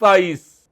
27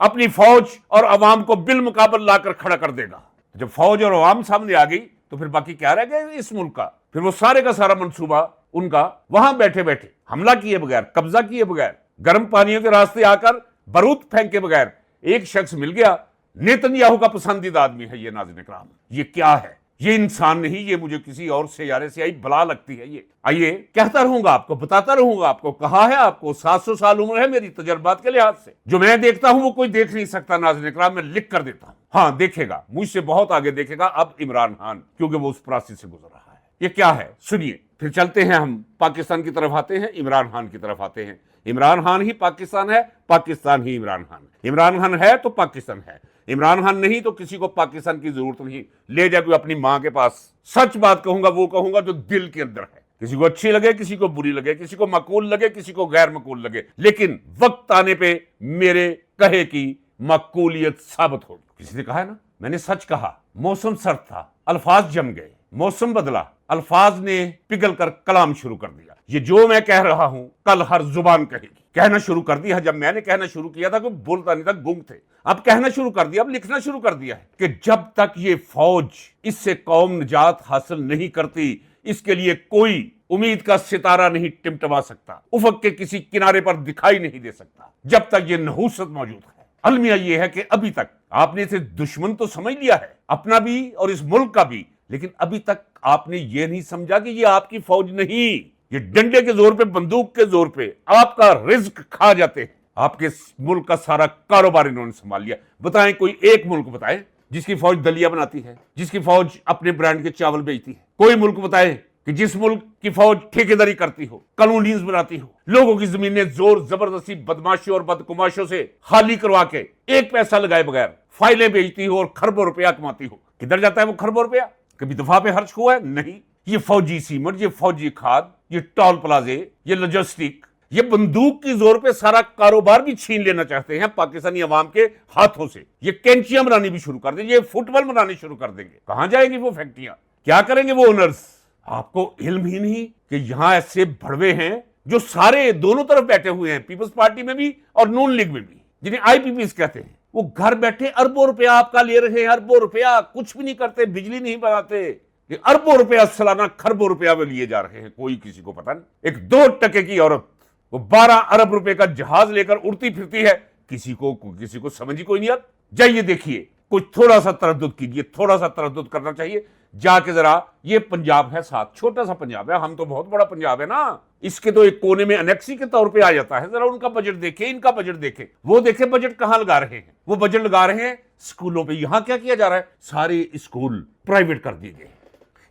اپنی فوج اور عوام کو بالمقابل لا کر کھڑا کر دے گا. جب فوج اور عوام سامنے آ گئی تو پھر باقی کیا رہ گیا اس ملک کا؟ پھر وہ سارے کا سارا منصوبہ ان کا وہاں بیٹھے بیٹھے حملہ کیے بغیر، قبضہ کیے بغیر، گرم پانیوں کے راستے آ کر بارود پھینکے بغیر ایک شخص مل گیا، نیتن یاہو کا پسندیدہ آدمی ہے یہ. ناظرین کرام، یہ کیا ہے؟ یہ انسان نہیں، یہ مجھے کسی اور سیارے سے آئی بلا لگتی ہے. یہ آئیے کہتا رہوں گا آپ کو، بتاتا رہوں گا آپ کو. کہا ہے آپ کو 700 سال عمر ہے میری تجربات کے لحاظ سے. جو میں دیکھتا ہوں وہ کوئی دیکھ نہیں سکتا. ناظرین کرام، میں لکھ کر دیتا ہوں. ہاں دیکھے گا، مجھ سے بہت آگے دیکھے گا اب عمران خان، کیونکہ وہ اس پراسی سے گزر رہا ہے. یہ کیا ہے سنیے، پھر چلتے ہیں ہم پاکستان کی طرف آتے ہیں، عمران خان کی طرف آتے ہیں. عمران خان ہی پاکستان ہے، پاکستان ہی عمران خان. عمران خان ہے تو پاکستان ہے، عمران خان نہیں تو کسی کو پاکستان کی ضرورت نہیں. لے جا کوئی اپنی ماں کے پاس. سچ بات کہوں گا وہ کہوں گا جو دل کے اندر ہے. کسی کو اچھی لگے، کسی کو بری لگے، کسی کو معقول لگے، کسی کو غیر معقول لگے، لیکن وقت آنے پہ میرے کہے کی معقولیت ثابت ہوگی. کسی نے کہا ہے نا، میں نے سچ کہا. موسم سرد تھا، الفاظ جم گئے، موسم بدلا، الفاظ نے پگھل کر کلام شروع کر دیا. یہ جو میں کہہ رہا ہوں کل ہر زبان کہے گی. کہنا شروع کر دیا. جب میں نے کہنا شروع کیا تھا کوئی بولتا نہیں تھا، گنگ تھے. اب کہنا شروع کر دیا، اب لکھنا شروع کر دیا ہے کہ جب تک یہ فوج اس سے قوم نجات حاصل نہیں کرتی، اس کے لیے کوئی امید کا ستارہ نہیں ٹمٹما سکتا، افق کے کسی کنارے پر دکھائی نہیں دے سکتا جب تک یہ نحوست موجود ہے. المیہ یہ ہے کہ ابھی تک آپ نے اسے دشمن تو سمجھ لیا ہے، اپنا بھی اور اس ملک کا بھی، لیکن ابھی تک آپ نے یہ نہیں سمجھا کہ یہ آپ کی فوج نہیں. یہ ڈنڈے کے زور پہ، بندوق کے زور پہ آپ کا رزق کھا جاتے ہیں. آپ کے ملک کا سارا کاروبار انہوں نے سنبھال لیا. بتائیں کوئی ایک ملک بتائیں جس کی فوج دلیا بناتی ہے، جس کی فوج اپنے برانڈ کے چاول بیچتی ہے. کوئی ملک بتائیں کہ جس ملک کی فوج ٹھیکیداری کرتی ہو، کالونیز بناتی ہو، لوگوں کی زمینیں زور زبردستی بدماشیوں اور بدکماشوں سے خالی کروا کے ایک پیسہ لگائے بغیر فائلیں بیچتی ہو اور خربوں روپیہ کماتی ہو. کدھر جاتا ہے وہ خربوں روپیہ؟ کبھی دفاع پہ خرچ ہوا ہے؟ نہیں. یہ فوجی سیمنٹ، یہ فوجی کھاد، یہ ٹول پلازے، یہ لاجسٹک، یہ بندوق کی زور پہ سارا کاروبار بھی چھین لینا چاہتے ہیں پاکستانی عوام کے ہاتھوں سے. یہ کینچیاں بنانی بھی شروع کر دیں گے، یہ فٹ بال بنانی شروع کر دیں گے. کہاں جائیں گی وہ فیکٹریاں؟ کیا کریں گے وہ اونرز؟ آپ کو علم ہی نہیں کہ یہاں ایسے بڑوے ہیں جو سارے دونوں طرف بیٹھے ہوئے ہیں، پیپلز پارٹی میں بھی اور نون لیگ میں بھی، جنہیں آئی پی پیز کہتے ہیں. وہ گھر بیٹھے اربوں روپیہ آپ کا لے رہے ہیں، اربوں روپیہ. کچھ بھی نہیں کرتے، بجلی نہیں بناتے، اربوں روپیہ سالانہ خربوں روپیہ میں لیے جا رہے ہیں. کوئی کسی کو پتہ نہیں. ایک 2 ٹکے کی عورت وہ 12 ارب روپے کا جہاز لے کر اڑتی پھرتی ہے. کسی کو سمجھ ہی کوئی نہیں آتی. جائیے دیکھیے، کچھ تھوڑا سا تردد کیجیے، تھوڑا سا تردد کرنا چاہیے. جا کے ذرا، یہ پنجاب ہے ساتھ، چھوٹا سا پنجاب ہے، ہم تو بہت بڑا پنجاب ہے نا. اس کے تو ایک کونے میں انیکسی کے طور پہ آ جاتا ہے. ذرا ان کا بجٹ دیکھیں، ان کا بجٹ دیکھیں. وہ دیکھیں بجٹ کہاں لگا رہے ہیں. وہ بجٹ لگا رہے ہیں اسکولوں پہ. یہاں کیا کیا جا رہا ہے؟ سارے اسکول پرائیویٹ کر دیے گئے.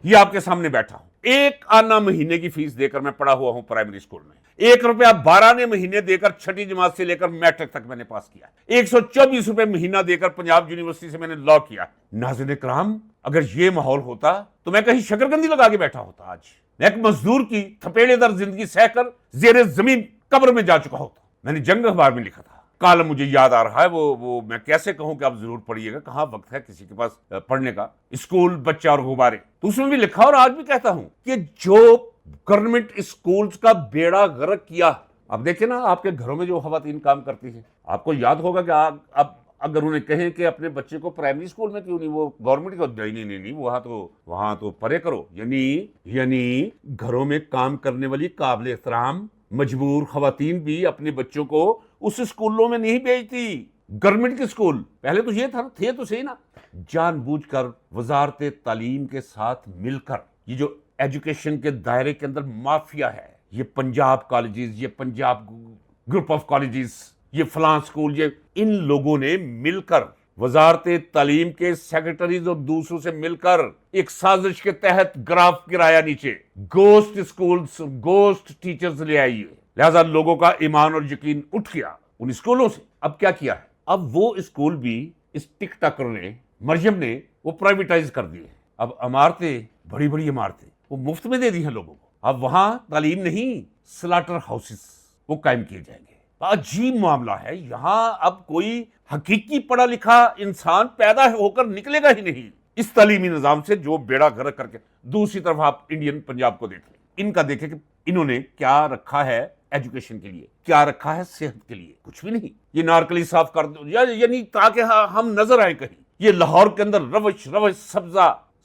یہ آپ کے سامنے بیٹھا ہوں، 1 آنا مہینے کی فیس دے کر میں پڑھا ہوا ہوں پرائمری اسکول میں. 1 روپیہ 12 نے مہینے دے کر 6ٹھی جماعت سے لے کر میٹرک تک میں نے پاس کیا. 124 روپے مہینہ دے کر پنجاب یونیورسٹی سے میں نے لا کیا. ناظرین کرام، اگر یہ ماحول ہوتا تو میں کہیں شکرگندی لگا کے بیٹھا ہوتا. آج میں ایک مزدور کی تھپیڑے در زندگی سہ کر زیر زمین قبر میں جا چکا ہوتا. میں نے جنگ اخبار میں لکھا تھا، کالم مجھے یاد آ رہا ہے، وہ میں کیسے کہوں کہ آپ ضرور پڑھیے گا، کہاں وقت ہے کسی کے پاس پڑھنے کا. اسکول، بچہ اور غبارے. تو اس میں بھی لکھا اور آج بھی کہتا ہوں کہ جو گورنمنٹ اسکولز کا بیڑا غرق کیا. اب دیکھیں نا، آپ کے گھروں میں جو خواتین کام کرتی ہیں، آپ کو یاد ہوگا کہ اب اگر انہیں کہیں کہ اپنے بچے کو پرائمری اسکول میں کیوں نہیں، وہ گورنمنٹ کو نہیں، وہاں تو پرے کرو. یعنی گھروں میں کام کرنے والی قابل احترام مجبور خواتین بھی اپنے بچوں کو اس اسکولوں میں نہیں بھیجتی. گورنمنٹ کے اسکول پہلے تو یہ تھے تو صحیح نا. جان بوجھ کر وزارت تعلیم کے ساتھ مل کر یہ جو ایجوکیشن کے دائرے کے اندر مافیا ہے، یہ پنجاب کالجز، یہ پنجاب گروپ آف کالجز، یہ فلاں اسکول، یہ ان لوگوں نے مل کر وزارت تعلیم کے سیکرٹریز اور دوسروں سے مل کر ایک سازش کے تحت گراف گرایا نیچے. گوسٹ اسکولز، گوسٹ ٹیچرز لے آئیے. لہذا لوگوں کا ایمان اور یقین اٹھ گیا ان اسکولوں سے. اب کیا کیا ہے؟ اب وہ اسکول بھی اس ٹک ٹاکر نے، مریم نے، وہ پرائیویٹائز کر دیے. اب عمارتیں، بڑی بڑی عمارتیں وہ مفت میں دے دی ہیں لوگوں کو. اب وہاں تعلیم نہیں، سلاٹر ہاؤسز وہ قائم کیے جائیں گے. عجیب معاملہ ہے. یہااں اب کوئی حقیقی پڑھا لکھا انسان پیدا ہو کر نکلے گا ہی نہیں اس تعلیمی نظام سے جو بیڑا غرق کر کے. دوسری طرف آپ انڈین پنجاب کو دیکھ لیں، ان کا دیکھیں کہ انہوں نے کیا رکھا ہے ایجوکیشن کے لیے؟ کیا رکھا ہے صحت کے لیے؟ کچھ بھی نہیں. یہ نارکلی صاف کر دو یعنی تاکہ ہم نظر آئے کہیں. یہ لاہور کے اندر روش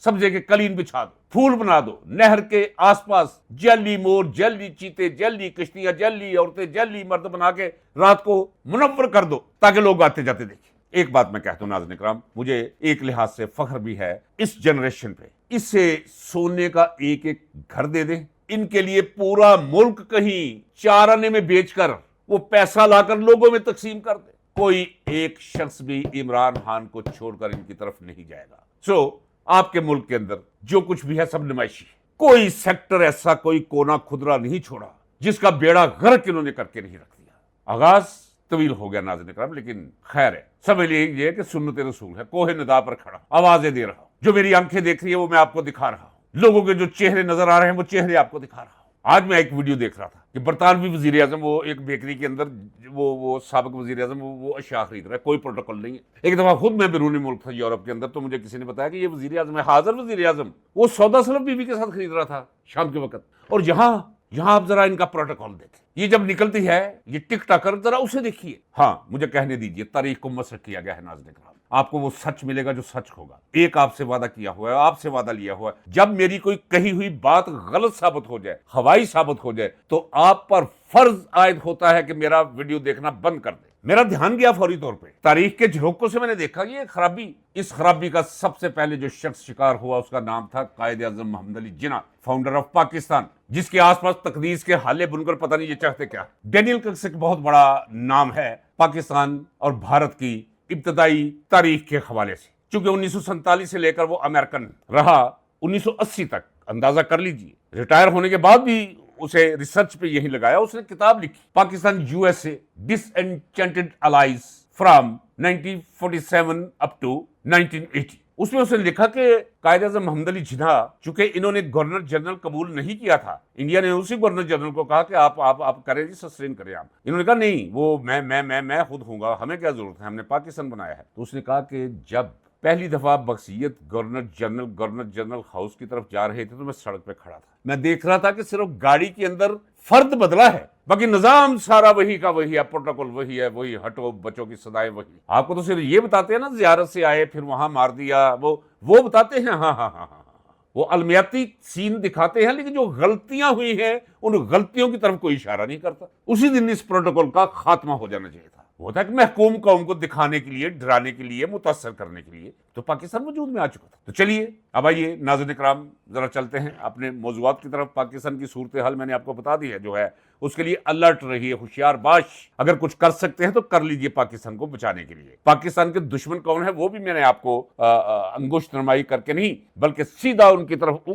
سبزے کے قلین بچھا دو, پھول بنا دو, نہر کے آس پاس جیلی مور, جیلی چیتے, جیلی کشتیاں, جیلی عورتیں, جیلی مرد بنا کے رات کو منور کر دو تاکہ لوگ آتے جاتے دیکھیں. ایک بات میں کہتا ہوں ناظرین اکرام, مجھے ایک لحاظ سے فخر بھی ہے اس جنریشن پہ. اسے سونے کا ایک ایک گھر دے دیں, ان کے لیے پورا ملک کہیں 4 آنے میں بیچ کر وہ پیسہ لا کر لوگوں میں تقسیم کر دے, کوئی ایک شخص بھی عمران خان کو چھوڑ کر ان کی طرف نہیں جائے گا. آپ کے ملک کے اندر جو کچھ بھی ہے سب نمائشی ہے. کوئی سیکٹر ایسا, کوئی کونا خدرا نہیں چھوڑا جس کا بیڑا غرق انہوں نے کر کے نہیں رکھ دیا. آغاز طویل ہو گیا ناظرین اکرام, لیکن خیر ہے. سمجھ لیجیے یہ کہ سنت رسول ہے, کوہ ندا پر کھڑا آوازیں دے رہا ہوں. جو میری آنکھیں دیکھ رہی ہے وہ میں آپ کو دکھا رہا ہوں. لوگوں کے جو چہرے نظر آ رہے ہیں وہ چہرے آپ کو دکھا رہا ہوں. آج میں ایک ویڈیو دیکھ رہا تھا کہ برطانوی وزیر اعظم وہ ایک بیکری کے اندر وہ سابق وزیر اعظم وہ اشیاء خرید رہا ہے, کوئی پروٹوکول نہیں ہے. ایک دفعہ خود میں بیرونی ملک تھا یورپ کے اندر, تو مجھے کسی نے بتایا کہ یہ وزیر اعظم ہے, حاضر وزیر اعظم, وہ سودا سلف بیوی کے ساتھ خرید رہا تھا شام کے وقت. اور یہاں آپ ذرا ان کا پروٹوکول دیکھیں, یہ جب نکلتی ہے یہ ٹک ٹاکر, ذرا اسے دیکھیے. ہاں مجھے کہنے دیجیے, تاریخ کو مسخ کیا گیا ہے ناظرین اکرام, آپ کو وہ سچ ملے گا جو سچ ہوگا. ایک آپ سے وعدہ کیا ہوا ہے, آپ سے وعدہ لیا ہوا ہے, جب میری کوئی کہی ہوئی بات غلط ثابت ہو جائے, ہوائی ثابت ہو جائے, تو آپ پر فرض عائد ہوتا ہے کہ میرا ویڈیو دیکھنا بند کر دیں. میرا دھیان گیا فوری طور پہ, تاریخ کے جھروکوں سے میں نے دیکھا یہ خرابی. اس خرابی کا سب سے پہلے جو شخص شکار ہوا اس کا نام تھا قائد اعظم محمد علی جناح, فاؤنڈر آف پاکستان, جس کے آس پاس تقدیس کے حالے بن کر پتہ نہیں یہ چاہتے کیا. ڈینیل کرکس ایک بہت بڑا نام ہے پاکستان اور بھارت کی ابتدائی تاریخ کے حوالے سے, چونکہ 1947 سے لے کر وہ امریکن رہا 1980 تک. اندازہ کر لیجئے, ریٹائر ہونے کے بعد بھی اسے ریسرچ پہ یہی لگایا. اس نے کتاب لکھی, Pakistan U S A disenchanted allies from 1947 up to 1980. اس میں اس نے لکھا کہ قائد اعظم محمد علی جناح, چونکہ انہوں نے گورنر جنرل قبول نہیں کیا تھا, انڈیا نے اسی گورنر جنرل کو کہا کہ آپ کریں جی, سسٹین کریں آپ. انہوں نے کہا نہیں, وہ میں خود ہوں گا, ہمیں کیا ضرورت ہے, ہم نے پاکستان بنایا ہے. تو اس نے کہا کہ جب پہلی دفعہ بخشیت گورنر جنرل ہاؤس کی طرف جا رہے تھے تو میں سڑک پہ کھڑا تھا, میں دیکھ رہا تھا کہ صرف گاڑی کے اندر فرد بدلا ہے, باقی نظام سارا وہی کا وہی ہے, پروٹوکول وہی ہے, وہی ہٹو بچوں کی صدائیں وہی. آپ کو تو صرف یہ بتاتے ہیں نا زیارت سے آئے پھر وہاں مار دیا, وہ بتاتے ہیں. ہاں وہ علمیاتی سین دکھاتے ہیں, لیکن جو غلطیاں ہوئی ہیں ان غلطیوں کی طرف کوئی اشارہ نہیں کرتا. اسی دن اس پروٹوکول کا خاتمہ ہو جانا چاہیے تھا. وہ تھا کہ محکوم قوم کو دکھانے کے لیے, ڈرانے کے لیے, متاثر کرنے کے لیے, تو پاکستان وجود میں آ چکا تھا. تو چلیے اب آئیے ناظرین اکرام ذرا چلتے ہیں اپنے موضوعات کی طرف. پاکستان کی صورتحال میں نے آپ کو بتا دی ہے جو ہے, اس کے لیے الرٹ رہیے, ہوشیار باش. اگر کچھ کر سکتے ہیں تو کر لیجئے پاکستان کو بچانے کے لیے. پاکستان کے دشمن کون ہے وہ بھی میں نے آپ کو انگشت نمائی کر کے نہیں, بلکہ سیدھا ان کی طرف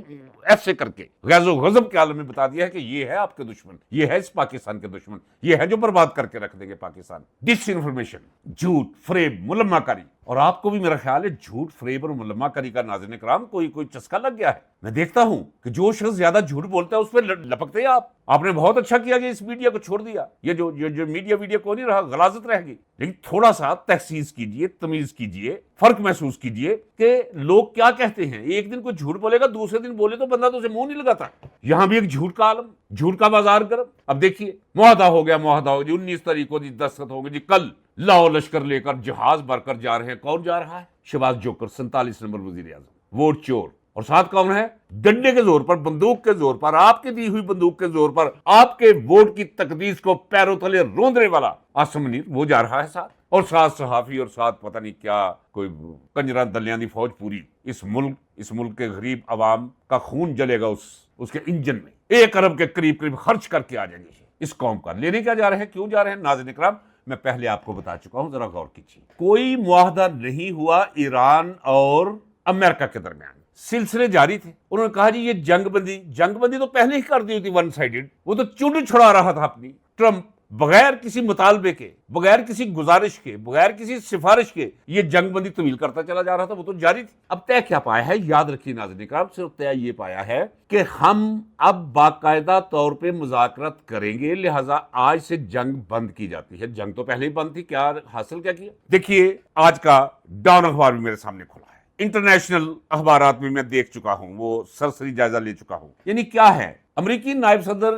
ایسے کر کے غیظ و غضب کے عالم میں بتا دیا ہے کہ یہ ہے آپ کے دشمن, یہ ہے اس پاکستان کے دشمن, یہ ہے جو برباد کر کے رکھ دیں گے پاکستان. ڈس انفارمیشن, جھوٹ, فریب, ملما کاری. اور آپ کو بھی میرا خیال ہے جھوٹ, فریب اور ملما کاری کا ناظرین اکرام کوئی چسکا لگ گیا ہے. میں دیکھتا ہوں کہ جو شخص زیادہ جھوٹ بولتا ہے اس پہ لپکتے ہیں آپ نے بہت اچھا کیا کہ اس میڈیا کو چھوڑ دیا. یہ جو میڈیا ویڈیا کو نہیں رہا, غلاظت رہ گئی. لیکن تھوڑا سا تحسیس کیجئے, تمیز کیجئے, فرق محسوس کیجئے کہ لوگ کیا کہتے ہیں. ایک دن کوئی جھوٹ بولے گا, دوسرے دن بولے تو بندہ تو اسے منہ نہیں لگاتا. یہاں بھی ایک جھوٹ کا عالم, جھوٹ کا بازار گرم. اب دیکھیے معاہدہ ہو گیا جی, 19 تاریخ کو جی دستخط ہوں گے جی, کل لاؤ لشکر لے کر جہاز بھر کر جا رہے ہیں. کون جا رہا ہے؟ شہباز جوکر, 47 نمبر وزیر اعظم, ووٹ چور. اور ساتھ کون ہے؟ ڈنڈے کے زور پر, بندوق کے زور پر, آپ کی دی ہوئی بندوق کے زور پر, آپ کے ووٹ کی تقدیس کو پیروں تلے روندنے والا عاصم منیر, وہ جا رہا ہے ساتھ. اور ساتھ صحافی, اور ساتھ پتہ نہیں کیا کوئی کنجرا دلیاں دی فوج پوری. اس ملک کے غریب عوام کا خون جلے گا اس کے انجن میں. 1 ارب کے قریب خرچ کر کے آ جائیں گے اس قوم کا. لینے کیا جا رہے ہیں, کیوں جا رہے ہیں ناظرین اکرام, میں پہلے آپ کو بتا چکا ہوں, ذرا غور کیجیے. کوئی معاہدہ نہیں ہوا ایران اور امریکہ کے درمیان, سلسلے جاری تھے. انہوں نے کہا جی یہ جنگ بندی تو پہلے ہی کر دی ہوتی, ون سائیڈڈ. وہ تو چونڈ چھڑا رہا تھا اپنی ٹرمپ, بغیر کسی مطالبے کے, بغیر کسی گزارش کے, بغیر کسی سفارش کے یہ جنگ بندی طویل کرتا چلا جا رہا تھا, وہ تو جاری تھی. اب طے کیا پایا ہے, یاد رکھیے ناظرین اکرام, صرف طے یہ پایا ہے کہ ہم اب باقاعدہ طور پہ مذاکرات کریں گے, لہٰذا آج سے جنگ بند کی جاتی ہے. جنگ تو پہلے ہی بند تھی, کیا حاصل کیا کیا. دیکھیے آج کا ڈان اخبار بھی میرے سامنے کھلا ہے, انٹرنیشنل اخبارات میں میں دیکھ چکا ہوں, وہ سرسری جائزہ لے چکا ہوں. یعنی کیا ہے, امریکی نائب صدر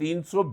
300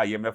IMF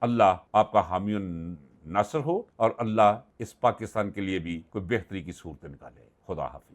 اللہ آپ کا حامی و ناصر ہو اور اللہ اس پاکستان کے لیے بھی کوئی بہتری کی صورت نکالے. خدا حافظ.